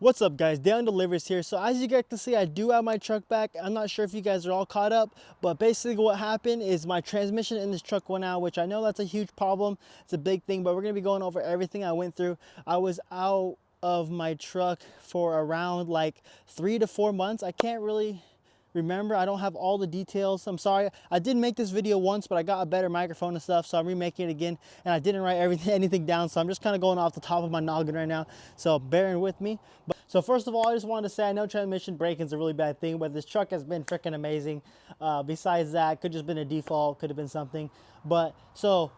What's up, guys? Dan Delivers here. So as you guys can see, I do have my truck back. I'm not sure if you guys are all caught up, but basically what happened is my transmission in this truck went out, which I know that's a huge problem. It's a big thing, but we're gonna be going over everything I went through. I was out of my truck for around like 3 to 4 months. I can't really remember. I don't have all the details. I'm sorry. I did make this video once, but I got a better microphone and stuff, so I'm remaking it again, and I didn't write anything down, so I'm just kind of going off the top of my noggin right now, so bearing with me. So first of all, I just wanted to say, I know transmission braking is a really bad thing, but this truck has been freaking amazing. Besides that, could just been a default, could have been something. But so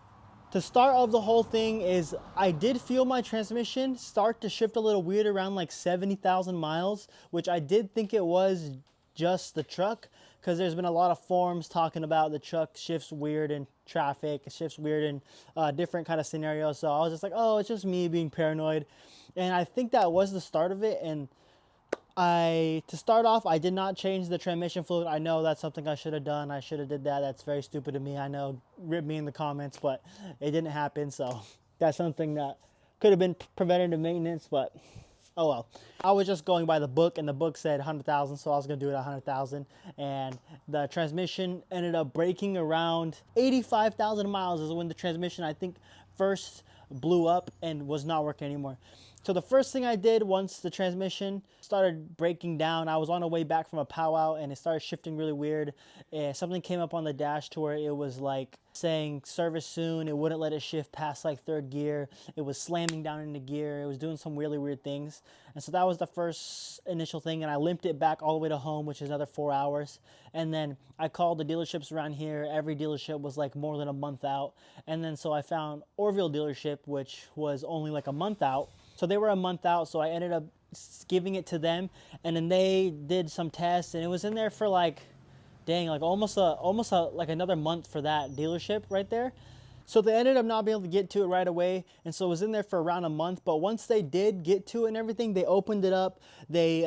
the start of the whole thing is I did feel my transmission start to shift a little weird around like 70,000 miles, which I did think it was just the truck, because there's been a lot of forums talking about the truck shifts weird in traffic, it shifts weird in different kind of scenarios. So I was just like, oh, it's just me being paranoid. And I think that was the start of it. And to start off, I did not change the transmission fluid. I know that's something I should have done. I should have did that. That's very stupid of me. I know, rip me in the comments, but it didn't happen. So that's something that could have been preventative maintenance, but oh well. I was just going by the book, and the book said 100,000, so I was gonna do it at 100,000. And the transmission ended up breaking around 85,000 miles is when the transmission, I think, first blew up and was not working anymore. So the first thing I did once the transmission started breaking down, I was on the way back from a powwow and it started shifting really weird. And something came up on the dash to where it was like saying service soon. It wouldn't let it shift past like third gear. It was slamming down into gear. It was doing some really weird things. And so that was the first initial thing. And I limped it back all the way to home, which is another 4 hours. And then I called the dealerships around here. Every dealership was like more than a month out. And then so I found Orville dealership, which was only like a month out. So they were a month out, so I ended up giving it to them, and then they did some tests, and it was in there for like, dang, like almost like another month for that dealership right there. So they ended up not being able to get to it right away, and so it was in there for around a month. But once they did get to it and everything, they opened it up, they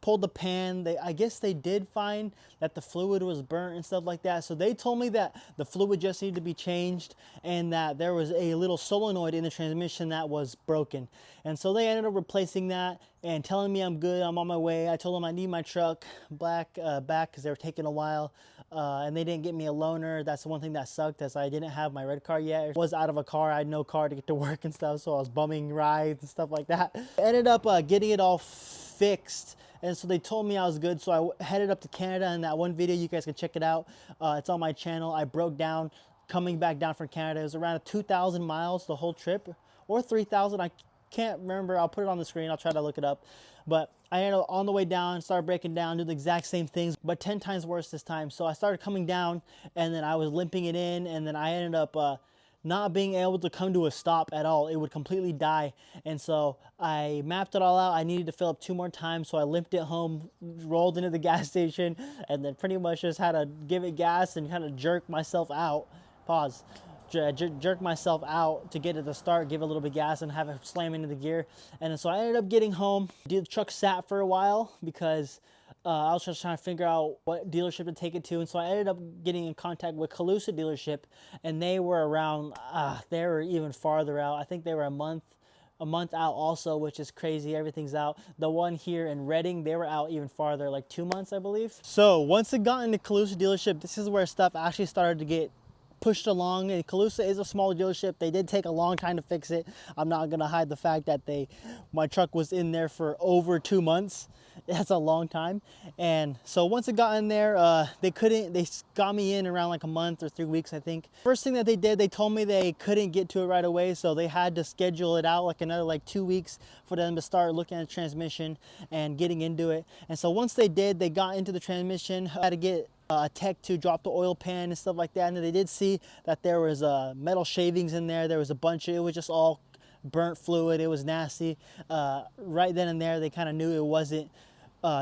pulled the pan. I guess they did find that the fluid was burnt and stuff like that. So they told me that the fluid just needed to be changed, and that there was a little solenoid in the transmission that was broken. And so they ended up replacing that and telling me I'm good, I'm on my way. I told them I need my truck back because they were taking a while. And they didn't get me a loaner. That's the one thing that sucked, as I didn't have my red car yet. I was out of a car. I had no car to get to work and stuff, so I was bumming rides and stuff like that. I ended up getting it all fixed, and so they told me I was good. So I headed up to Canada. In that one video, you guys can check it out. It's on my channel. I broke down coming back down from Canada. It was around 2,000 miles the whole trip, or 3,000. I can't remember. I'll put it on the screen. I'll try to look it up. But I ended up on the way down, started breaking down, do the exact same things, but 10 times worse this time. So I started coming down, and then I was limping it in, and then I ended up not being able to come to a stop at all. It would completely die. And so I mapped it all out. I needed to fill up 2 more times, so I limped it home, rolled into the gas station, and then pretty much just had to give it gas and kind of jerk myself out. Pause. Jerk myself out to get it to start, give it a little bit of gas, and have it slam into the gear. And so I ended up getting home. The truck sat for a while because I was just trying to figure out what dealership to take it to. And so I ended up getting in contact with Calusa dealership, and they were around, they were even farther out. I think they were a month out also, which is crazy. Everything's out. The one here in Reading, they were out even farther, like 2 months, I believe. So once it got into Calusa dealership, this is where stuff actually started to get pushed along. And Calusa is a small dealership. They did take a long time to fix it. I'm not gonna hide the fact that my truck was in there for over 2 months. That's a long time. And so once it got in there, they got me in around like a month or 3 weeks, I think. First thing that they did, they told me they couldn't get to it right away, so they had to schedule it out like another like 2 weeks for them to start looking at the transmission and getting into it. And so once they did, they got into the transmission. I had to get a tech to drop the oil pan and stuff like that, and they did see that there was metal shavings in there. There was a bunch of, it was just all burnt fluid. It was nasty. Right then and there, they kind of knew it wasn't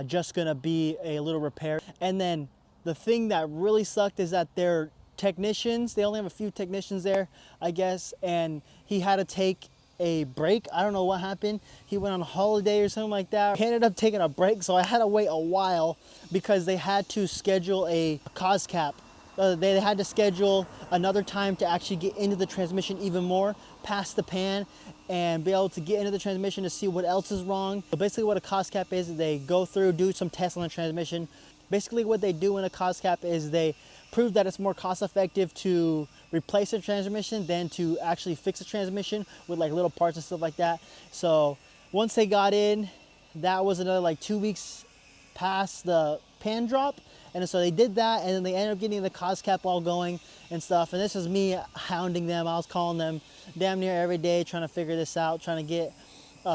just gonna be a little repair. And then the thing that really sucked is that their technicians, they only have a few technicians there, I guess, and he had to take a break. I don't know what happened. He went on a holiday or something like that. He ended up taking a break, so I had to wait a while because they had to schedule a cause cap. They had to schedule another time to actually get into the transmission even more, past the pan, and be able to get into the transmission to see what else is wrong. So basically what a cost cap is they go through, do some tests on the transmission. Basically what they do in a cost cap is they prove that it's more cost effective to replace a transmission than to actually fix a transmission with like little parts and stuff like that. So once they got in, that was another like 2 weeks past the pan drop. And so they did that, and then they ended up getting the cost cap all going and stuff. And this is me hounding them. I was calling them damn near every day, trying to figure this out, trying to get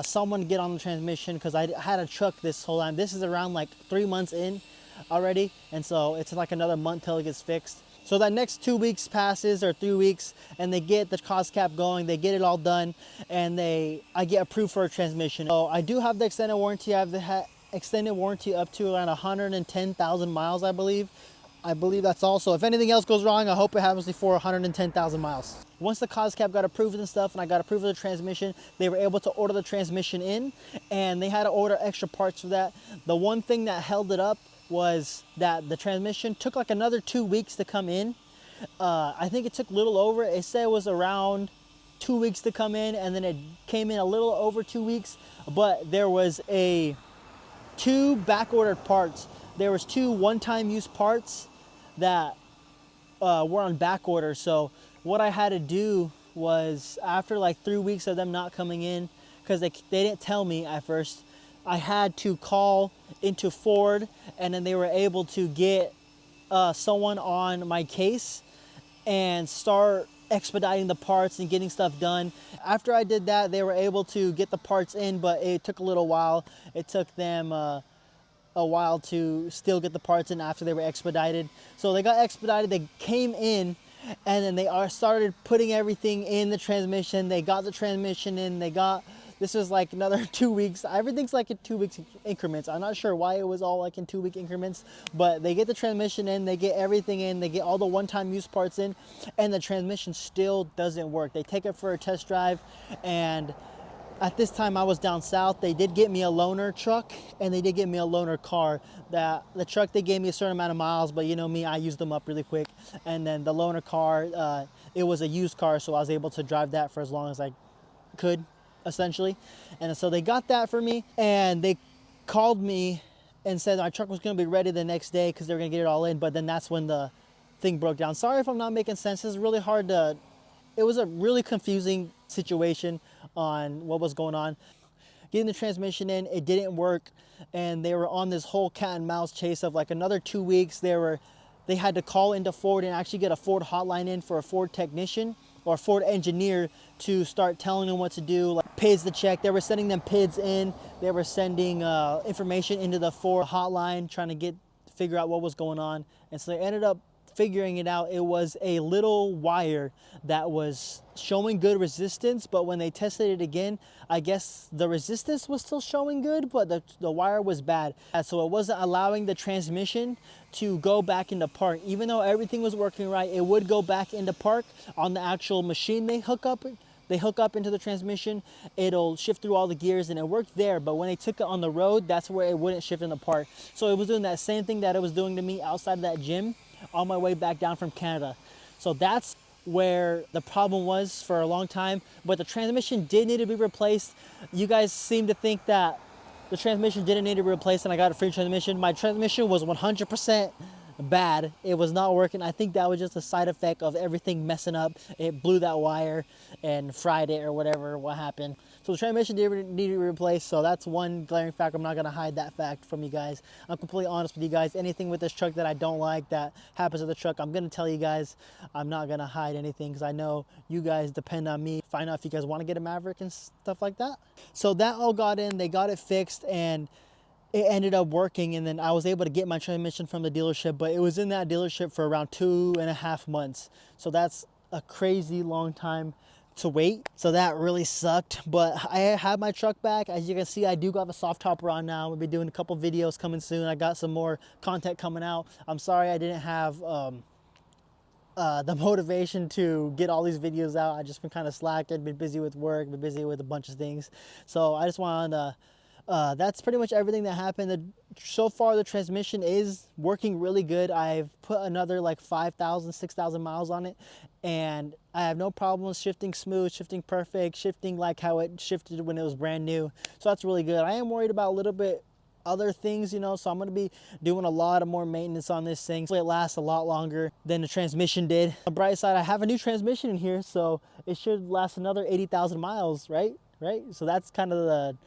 someone to get on the transmission, because I had a truck this whole time. This is around like 3 months in already, and so it's like another month till it gets fixed. So that next 2 weeks passes, or 3 weeks, and they get the cost cap going, they get it all done, and I get approved for a transmission. So I do have the extended warranty. I have the extended warranty up to around 110,000 miles, I believe. I believe that's all. So if anything else goes wrong, I hope it happens before 110,000 miles. Once the cost cap got approved and stuff, and I got approved of the transmission, they were able to order the transmission in, and they had to order extra parts for that. The one thing that held it up was that the transmission took like another 2 weeks to come in. I think it took a little over. It said it was around 2 weeks to come in, and then it came in a little over 2 weeks. But there was two back-ordered parts. There was two one-time use parts that were on back order. So what I had to do was, after like 3 weeks of them not coming in, because they didn't tell me at first, I had to call into Ford, and then they were able to get someone on my case and start expediting the parts and getting stuff done. After I did that, they were able to get the parts in, but it took a little while. It took them a while to still get the parts in after they were expedited. So they got expedited, they came in, and then they started putting everything in the transmission. They got the transmission in, this was like another 2 weeks. Everything's like in 2 weeks increments. I'm not sure why it was all like in 2 week increments, but they get the transmission in, they get everything in, they get all the one-time use parts in, and the transmission still doesn't work. They take it for a test drive, and at this time I was down south. They did get me a loaner truck, and they did get me a loaner car. The truck, they gave me a certain amount of miles, but you know me, I used them up really quick. And then the loaner car, it was a used car, so I was able to drive that for as long as I could, essentially. And so they got that for me, and they called me and said my truck was going to be ready the next day because they were going to get it all in. But then that's when the thing broke down. Sorry if I'm not making sense. It's really hard to, it was a really confusing situation on what was going on. Getting the transmission in, it didn't work, and they were on this whole cat and mouse chase of like another 2 weeks. They had to call into Ford and actually get a Ford hotline in for a Ford technician or a Ford engineer to start telling them what to do, like PIDs to check. They were sending them PIDs in. They were sending information into the Ford hotline, trying to figure out what was going on. And so they ended up figuring it out. It was a little wire that was showing good resistance, but when they tested it again, I guess the resistance was still showing good, but the wire was bad. So it wasn't allowing the transmission to go back into park. Even though everything was working right, it would go back into park on the actual machine they hook up into the transmission. It'll shift through all the gears, and it worked there, but when they took it on the road, that's where it wouldn't shift in the park. So it was doing that same thing that it was doing to me outside of that gym on my way back down from Canada. So that's where the problem was for a long time, but the transmission did need to be replaced. You guys seem to think that the transmission didn't need to be replaced and I got a free transmission. My transmission was 100% bad. It was not working. I think that was just a side effect of everything messing up. It blew that wire and fried it or whatever, what happened. So the transmission did need to be replaced. So that's one glaring fact. I'm not going to hide that fact from you guys. I'm completely honest with you guys. Anything with this truck that I don't like that happens to the truck, I'm going to tell you guys. I'm not going to hide anything because I know you guys depend on me. Find out if you guys want to get a Maverick and stuff like that. So that all got in. They got it fixed, and it ended up working, and then I was able to get my transmission from the dealership, but it was in that dealership for around 2.5 months. So that's a crazy long time to wait. So that really sucked, but I have my truck back. As you can see, I do got the soft topper on now. We'll be doing a couple videos coming soon. I got some more content coming out. I'm sorry I didn't have the motivation to get all these videos out. I just been kind of slack. I've been busy with work, been busy with a bunch of things. So I just wanted to that's pretty much everything that happened. So far, the transmission is working really good. I've put another like 5,000, 6,000 miles on it, and I have no problems shifting smooth, shifting perfect, shifting like how it shifted when it was brand new. So that's really good. I am worried about a little bit other things, you know, so I'm going to be doing a lot of more maintenance on this thing so it lasts a lot longer than the transmission did. On the bright side, I have a new transmission in here, so it should last another 80,000 miles, right? So that's kind of the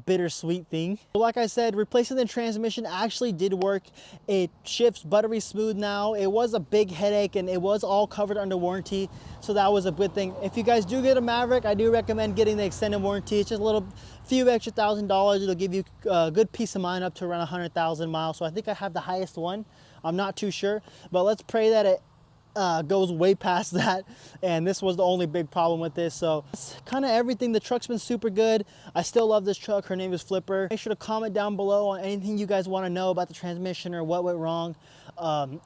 bittersweet thing. But like I said, replacing the transmission actually did work. It shifts buttery smooth now. It was a big headache and it was all covered under warranty, so that was a good thing. If you guys do get a Maverick, I do recommend getting the extended warranty. It's just a little few extra $1,000. It'll give you good peace of mind up to around 100,000 miles. So I think I have the highest one. I'm not too sure, but let's pray that it goes way past that, and this was the only big problem with this. So it's kind of everything. The truck's been super good. I still love this truck. Her name is Flipper. Make sure to comment down below on anything you guys want to know about the transmission or what went wrong.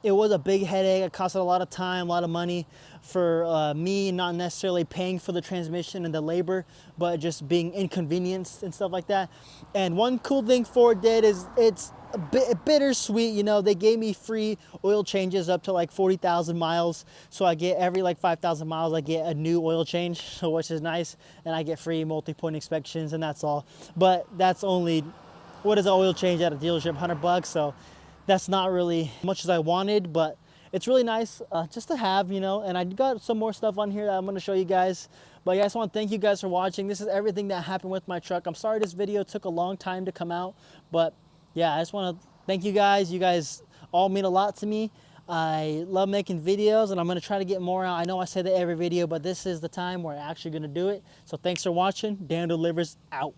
It was a big headache. It costed a lot of time, a lot of money for me, not necessarily paying for the transmission and the labor, but just being inconvenienced and stuff like that. And one cool thing Ford did is it's a bit bittersweet, you know. They gave me free oil changes up to like 40,000 miles, so I get every like 5,000 miles I get a new oil change, so which is nice, and I get free multi-point inspections, and that's all. But that's only, what is an oil change at a dealership, 100 bucks, so that's not really much as I wanted, but it's really nice just to have, you know. And I got some more stuff on here that I'm going to show you guys. But yeah, I just want to thank you guys for watching. This is everything that happened with my truck. I'm sorry this video took a long time to come out, but yeah, I just want to thank you guys. You guys all mean a lot to me. I love making videos, and I'm going to try to get more out. I know I say that every video, but this is the time where I'm actually going to do it. So thanks for watching. Dan Delivers out.